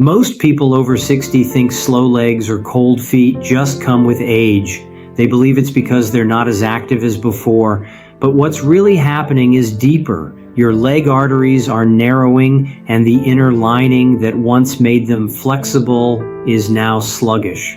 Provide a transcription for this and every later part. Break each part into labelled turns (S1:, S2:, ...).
S1: Most people over 60 think slow legs or cold feet just come with age. They believe it's because they're not as active as before. But what's really happening is deeper. Your leg arteries are narrowing, and the inner lining that once made them flexible is now sluggish.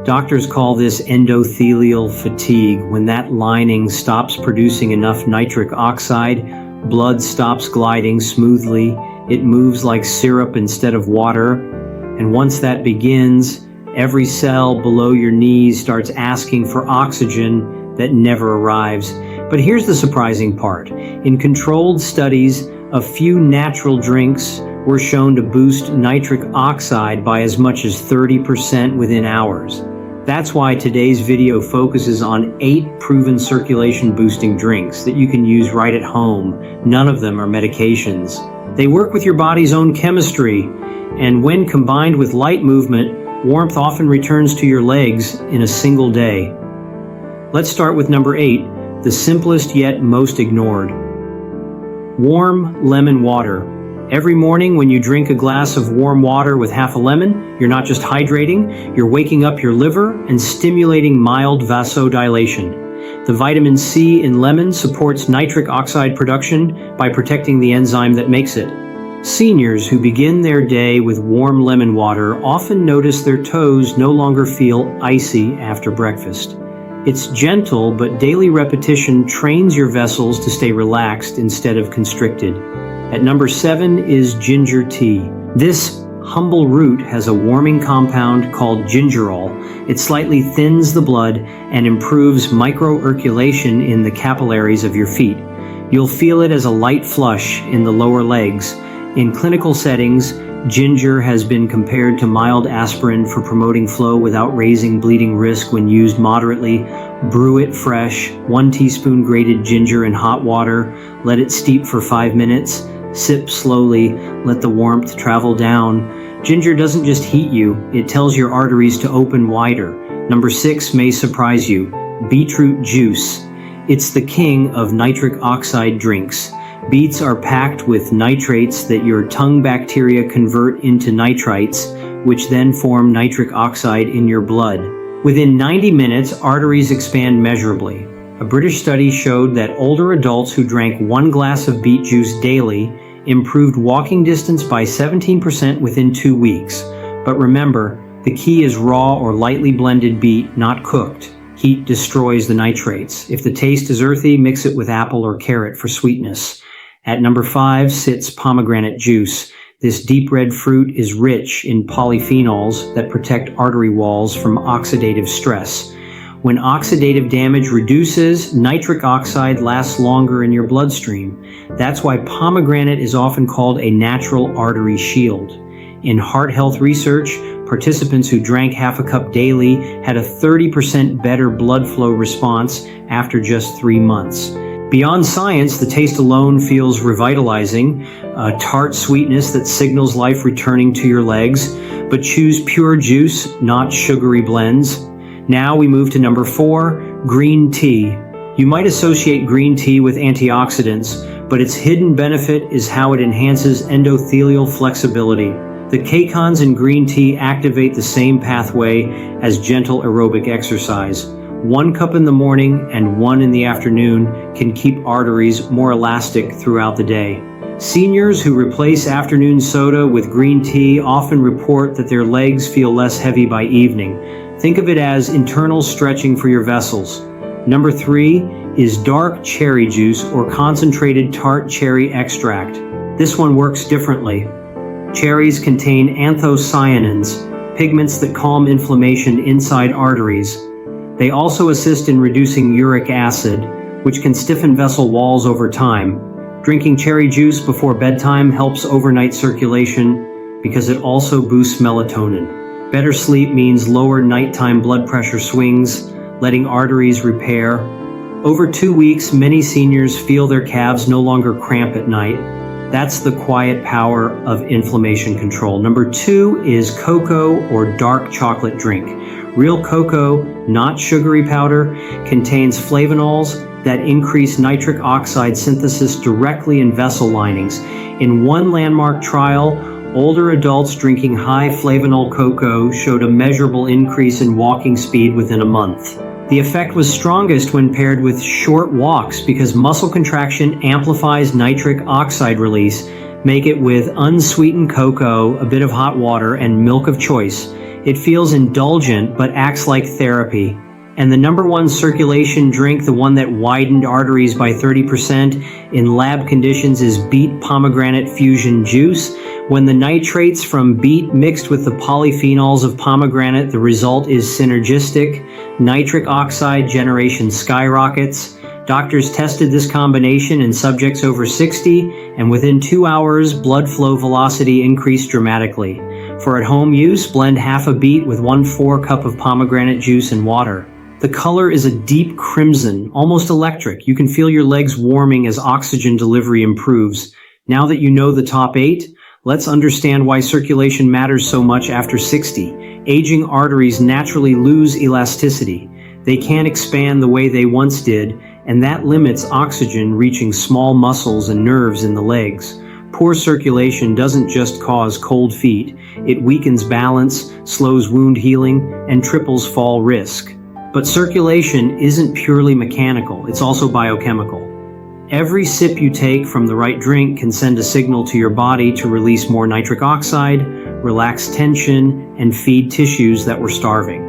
S1: Doctors call this endothelial fatigue. When that lining stops producing enough nitric oxide, blood stops gliding smoothly. It moves like syrup instead of water. And once that begins, every cell below your knees starts asking for oxygen that never arrives. But here's the surprising part. In controlled studies, a few natural drinks were shown to boost nitric oxide by as much as 30% within hours. That's why today's video focuses on 8 proven circulation boosting drinks that you can use right at home. None of them are medications. They work with your body's own chemistry, and when combined with light movement, warmth often returns to your legs in a single day. Let's start with number 8, the simplest yet most ignored. Warm lemon water. Every morning when you drink a glass of warm water with half a lemon, you're not just hydrating, you're waking up your liver and stimulating mild vasodilation. The vitamin C in lemon supports nitric oxide production by protecting the enzyme that makes it. Seniors who begin their day with warm lemon water often notice their toes no longer feel icy after breakfast. It's gentle, but daily repetition trains your vessels to stay relaxed instead of constricted. At number 7 is ginger tea. This humble root has a warming compound called gingerol. It slightly thins the blood and improves microirculation in the capillaries of your feet. You'll feel it as a light flush in the lower legs. In clinical settings, ginger has been compared to mild aspirin for promoting flow without raising bleeding risk when used moderately. Brew it fresh, 1 teaspoon grated ginger in hot water, let it steep for 5 minutes, sip slowly, let the warmth travel down. Ginger doesn't just heat you, it tells your arteries to open wider. Number 6 may surprise you, beetroot juice. It's the king of nitric oxide drinks. Beets are packed with nitrates that your tongue bacteria convert into nitrites, which then form nitric oxide in your blood. Within 90 minutes, arteries expand measurably. A British study showed that older adults who drank 1 glass of beet juice daily improved walking distance by 17% within 2 weeks. But remember, the key is raw or lightly blended beet, not cooked. Heat destroys the nitrates. If the taste is earthy, mix it with apple or carrot for sweetness. At number 5 sits pomegranate juice. This deep red fruit is rich in polyphenols that protect artery walls from oxidative stress. When oxidative damage reduces, nitric oxide lasts longer in your bloodstream. That's why pomegranate is often called a natural artery shield. In heart health research, participants who drank half a cup daily had a 30% better blood flow response after just 3 months. Beyond science, the taste alone feels revitalizing, a tart sweetness that signals life returning to your legs. But choose pure juice, not sugary blends. Now we move to number 4, green tea. You might associate green tea with antioxidants, but its hidden benefit is how it enhances endothelial flexibility. The catechins in green tea activate the same pathway as gentle aerobic exercise. 1 cup in the morning and 1 in the afternoon can keep arteries more elastic throughout the day. Seniors who replace afternoon soda with green tea often report that their legs feel less heavy by evening. Think of it as internal stretching for your vessels. Number 3 is dark cherry juice or concentrated tart cherry extract. This one works differently. Cherries contain anthocyanins, pigments that calm inflammation inside arteries. They also assist in reducing uric acid, which can stiffen vessel walls over time. Drinking cherry juice before bedtime helps overnight circulation because it also boosts melatonin. Better sleep means lower nighttime blood pressure swings, letting arteries repair. Over 2 weeks, many seniors feel their calves no longer cramp at night. That's the quiet power of inflammation control. Number 2 is cocoa or dark chocolate drink. Real cocoa, not sugary powder, contains flavonols that increase nitric oxide synthesis directly in vessel linings. In one landmark trial, Older adults drinking high flavanol cocoa showed a measurable increase in walking speed within a month. The effect was strongest when paired with short walks because muscle contraction amplifies nitric oxide release. Make it with unsweetened cocoa, a bit of hot water, and milk of choice. It feels indulgent but acts like therapy. And the number one circulation drink, the one that widened arteries by 30% in lab conditions, is beet pomegranate fusion juice. When the nitrates from beet mixed with the polyphenols of pomegranate, the result is synergistic. Nitric oxide generation skyrockets. Doctors tested this combination in subjects over 60, and within 2 hours, blood flow velocity increased dramatically. For at-home use, blend half a beet with 1/4 cup of pomegranate juice and water. The color is a deep crimson, almost electric. You can feel your legs warming as oxygen delivery improves. Now that you know the top 8, let's understand why circulation matters so much after 60. Aging arteries naturally lose elasticity. They can't expand the way they once did, and that limits oxygen reaching small muscles and nerves in the legs. Poor circulation doesn't just cause cold feet. It weakens balance, slows wound healing, and triples fall risk. But circulation isn't purely mechanical, it's also biochemical. Every sip you take from the right drink can send a signal to your body to release more nitric oxide, relax tension, and feed tissues that were starving.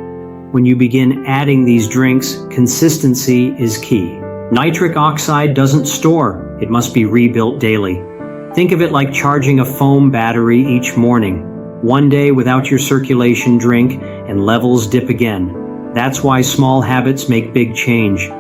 S1: When you begin adding these drinks, consistency is key. Nitric oxide doesn't store, it must be rebuilt daily. Think of it like charging a foam battery each morning. One day without your circulation drink, and levels dip again. That's why small habits make big change.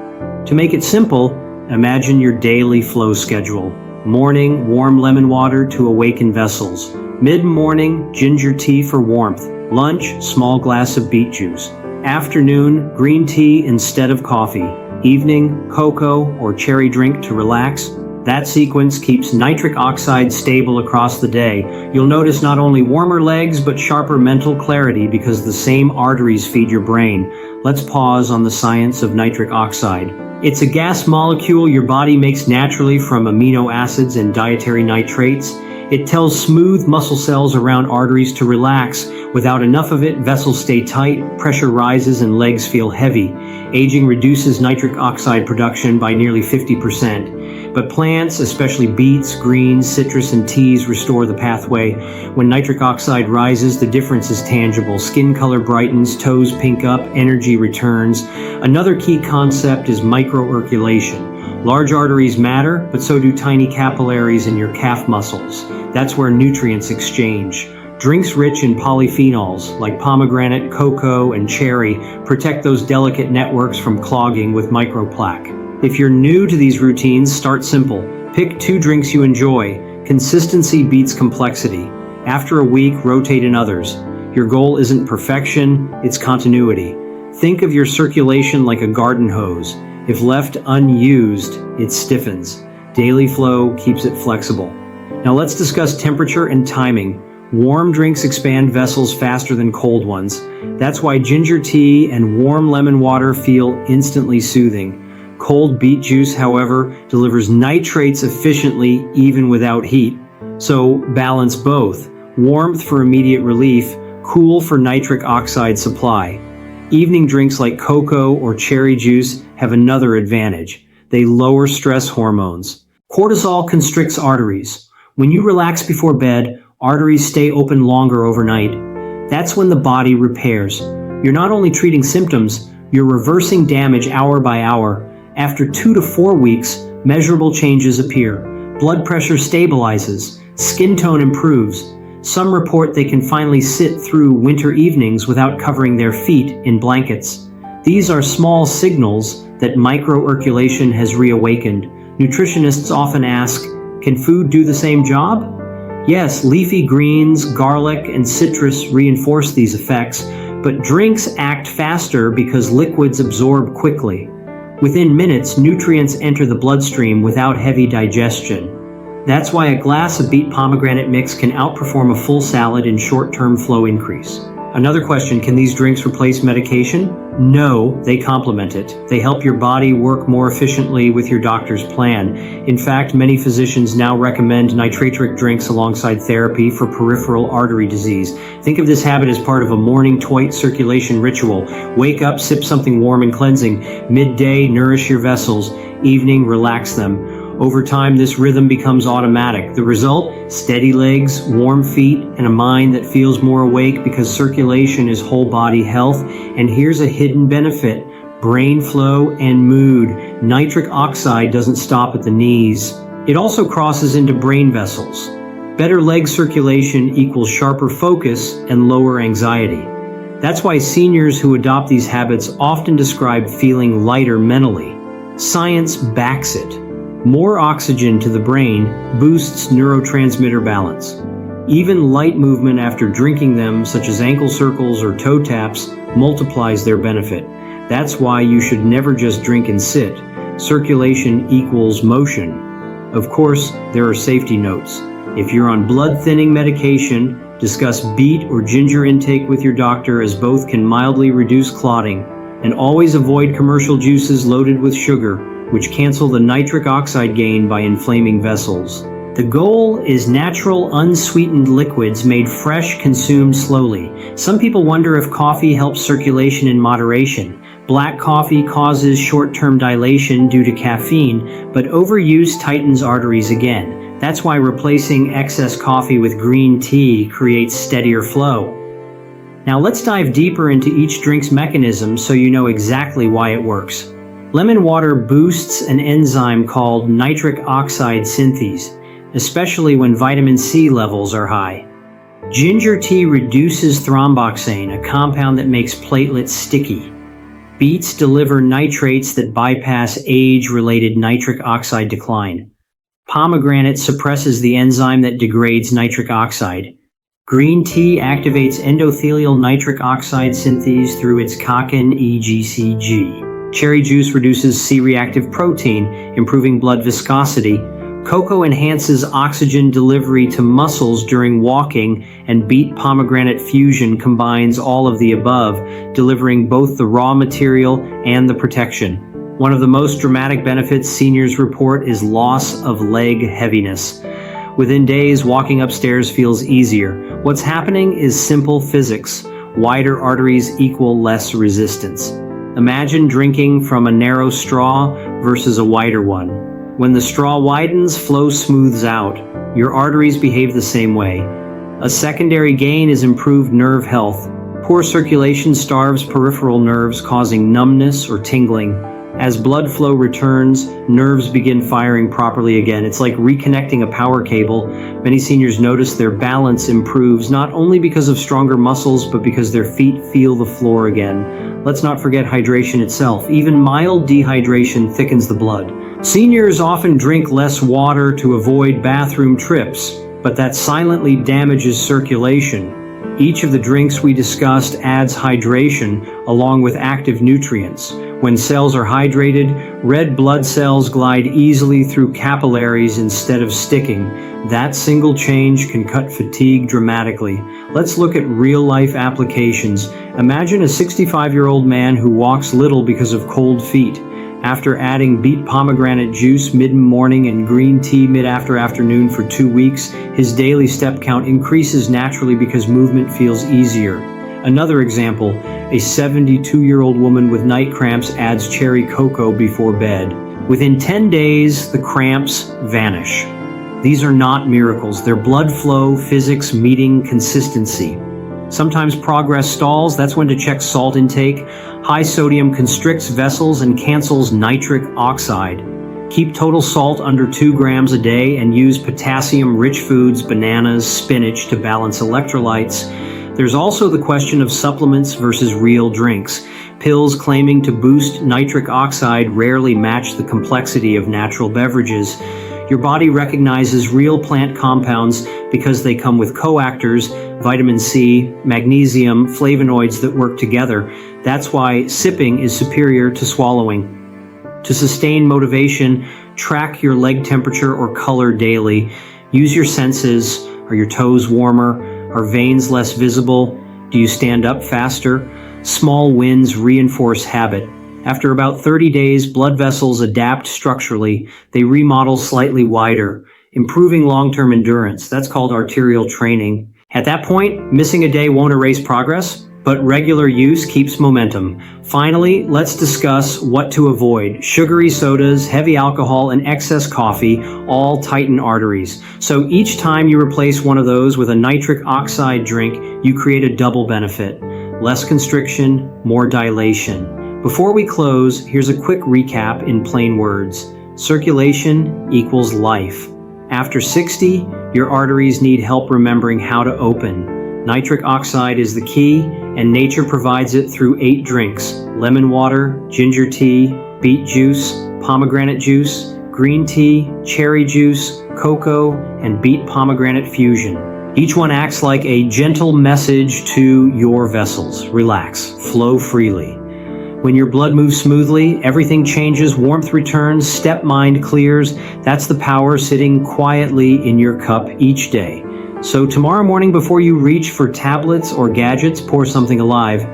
S1: To make it simple, imagine your daily flow schedule. Morning, warm lemon water to awaken vessels. Mid-morning, ginger tea for warmth. Lunch, small glass of beet juice. Afternoon, green tea instead of coffee. Evening, cocoa or cherry drink to relax. That sequence keeps nitric oxide stable across the day. You'll notice not only warmer legs, but sharper mental clarity because the same arteries feed your brain. Let's pause on the science of nitric oxide. It's a gas molecule your body makes naturally from amino acids and dietary nitrates. It tells smooth muscle cells around arteries to relax. Without enough of it, vessels stay tight, pressure rises, and legs feel heavy. Aging reduces nitric oxide production by nearly 50%. But plants, especially beets, greens, citrus, and teas, restore the pathway. When nitric oxide rises, the difference is tangible. Skin color brightens, toes pink up, energy returns. Another key concept is microirculation. Large arteries matter, but so do tiny capillaries in your calf muscles. That's where nutrients exchange. Drinks rich in polyphenols, like pomegranate, cocoa, and cherry, protect those delicate networks from clogging with microplaque. If you're new to these routines, start simple. Pick 2 drinks you enjoy. Consistency beats complexity. After a week, rotate in others. Your goal isn't perfection, it's continuity. Think of your circulation like a garden hose. If left unused, it stiffens. Daily flow keeps it flexible. Now let's discuss temperature and timing. Warm drinks expand vessels faster than cold ones. That's why ginger tea and warm lemon water feel instantly soothing. Cold beet juice, however, delivers nitrates efficiently even without heat. So balance both. Warmth for immediate relief, cool for nitric oxide supply. Evening drinks like cocoa or cherry juice have another advantage. They lower stress hormones. Cortisol constricts arteries. When you relax before bed, arteries stay open longer overnight. That's when the body repairs. You're not only treating symptoms, you're reversing damage hour by hour. After 2 to 4 weeks, measurable changes appear. Blood pressure stabilizes, skin tone improves. Some report they can finally sit through winter evenings without covering their feet in blankets. These are small signals that microirculation has reawakened. Nutritionists often ask, can food do the same job? Yes, leafy greens, garlic, and citrus reinforce these effects, but drinks act faster because liquids absorb quickly. Within minutes, nutrients enter the bloodstream without heavy digestion. That's why a glass of beet pomegranate mix can outperform a full salad in short-term flow increase. Another question, can these drinks replace medication? No, they complement it. They help your body work more efficiently with your doctor's plan. In fact, many physicians now recommend nitric drinks alongside therapy for peripheral artery disease. Think of this habit as part of a morning toit circulation ritual. Wake up, sip something warm and cleansing. Midday, nourish your vessels. Evening, relax them. Over time, this rhythm becomes automatic. The result? Steady legs, warm feet, and a mind that feels more awake because circulation is whole body health. And here's a hidden benefit: brain flow and mood. Nitric oxide doesn't stop at the knees. It also crosses into brain vessels. Better leg circulation equals sharper focus and lower anxiety. That's why seniors who adopt these habits often describe feeling lighter mentally. Science backs it. More oxygen to the brain boosts neurotransmitter balance. Even light movement after drinking them, such as ankle circles or toe taps, multiplies their benefit. That's why you should never just drink and sit. Circulation equals motion. Of course, there are safety notes. If you're on blood thinning medication, discuss beet or ginger intake with your doctor, as both can mildly reduce clotting. And always avoid commercial juices loaded with sugar, which cancel the nitric oxide gain by inflaming vessels. The goal is natural, unsweetened liquids made fresh, consumed slowly. Some people wonder if coffee helps circulation in moderation. Black coffee causes short-term dilation due to caffeine, but overuse tightens arteries again. That's why replacing excess coffee with green tea creates steadier flow. Now let's dive deeper into each drink's mechanism so you know exactly why it works. Lemon water boosts an enzyme called nitric oxide synthase, especially when vitamin C levels are high. Ginger tea reduces thromboxane, a compound that makes platelets sticky. Beets deliver nitrates that bypass age-related nitric oxide decline. Pomegranate suppresses the enzyme that degrades nitric oxide. Green tea activates endothelial nitric oxide synthase through its kakin EGCG. Cherry juice reduces C-reactive protein, improving blood viscosity. Cocoa enhances oxygen delivery to muscles during walking, and beet pomegranate fusion combines all of the above, delivering both the raw material and the protection. One of the most dramatic benefits seniors report is loss of leg heaviness. Within days, walking upstairs feels easier. What's happening is simple physics. Wider arteries equal less resistance. Imagine drinking from a narrow straw versus a wider one. When the straw widens, flow smooths out. Your arteries behave the same way. A secondary gain is improved nerve health. Poor circulation starves peripheral nerves, causing numbness or tingling. As blood flow returns, nerves begin firing properly again. It's like reconnecting a power cable. Many seniors notice their balance improves, not only because of stronger muscles, but because their feet feel the floor again. Let's not forget hydration itself. Even mild dehydration thickens the blood. Seniors often drink less water to avoid bathroom trips, but that silently damages circulation. Each of the drinks we discussed adds hydration along with active nutrients. When cells are hydrated, red blood cells glide easily through capillaries instead of sticking. That single change can cut fatigue dramatically. Let's look at real-life applications. Imagine a 65-year-old man who walks little because of cold feet. After adding beet pomegranate juice mid-morning and green tea mid-afternoon for 2 weeks, his daily step count increases naturally because movement feels easier. Another example, a 72-year-old woman with night cramps adds cherry cocoa before bed. Within 10 days, the cramps vanish. These are not miracles. They're blood flow, physics meeting consistency. Sometimes progress stalls. That's when to check salt intake. High sodium constricts vessels and cancels nitric oxide. Keep total salt under 2 grams a day and use potassium-rich foods, bananas, spinach to balance electrolytes. There's also the question of supplements versus real drinks. Pills claiming to boost nitric oxide rarely match the complexity of natural beverages. Your body recognizes real plant compounds because they come with coactors, vitamin C, magnesium, flavonoids that work together. That's why sipping is superior to swallowing. To sustain motivation, track your leg temperature or color daily. Use your senses. Are your toes warmer? Are veins less visible? Do you stand up faster? Small wins reinforce habit. After about 30 days, blood vessels adapt structurally. They remodel slightly wider, improving long-term endurance. That's called arterial training. At that point, missing a day won't erase progress, but regular use keeps momentum. Finally, let's discuss what to avoid. Sugary sodas, heavy alcohol, and excess coffee all tighten arteries. So each time you replace one of those with a nitric oxide drink, you create a double benefit. Less constriction, more dilation. Before we close, here's a quick recap in plain words. Circulation equals life. After 60, your arteries need help remembering how to open. Nitric oxide is the key, and nature provides it through 8 drinks: lemon water, ginger tea, beet juice, pomegranate juice, green tea, cherry juice, cocoa, and beet pomegranate fusion. Each one acts like a gentle message to your vessels. Relax, flow freely. When your blood moves smoothly, everything changes, warmth returns, step mind clears. That's the power sitting quietly in your cup each day. So tomorrow morning, before you reach for tablets or gadgets, pour something alive.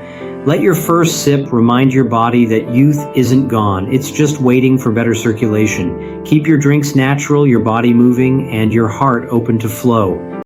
S1: Let your first sip remind your body that youth isn't gone. It's just waiting for better circulation. Keep your drinks natural, your body moving, and your heart open to flow.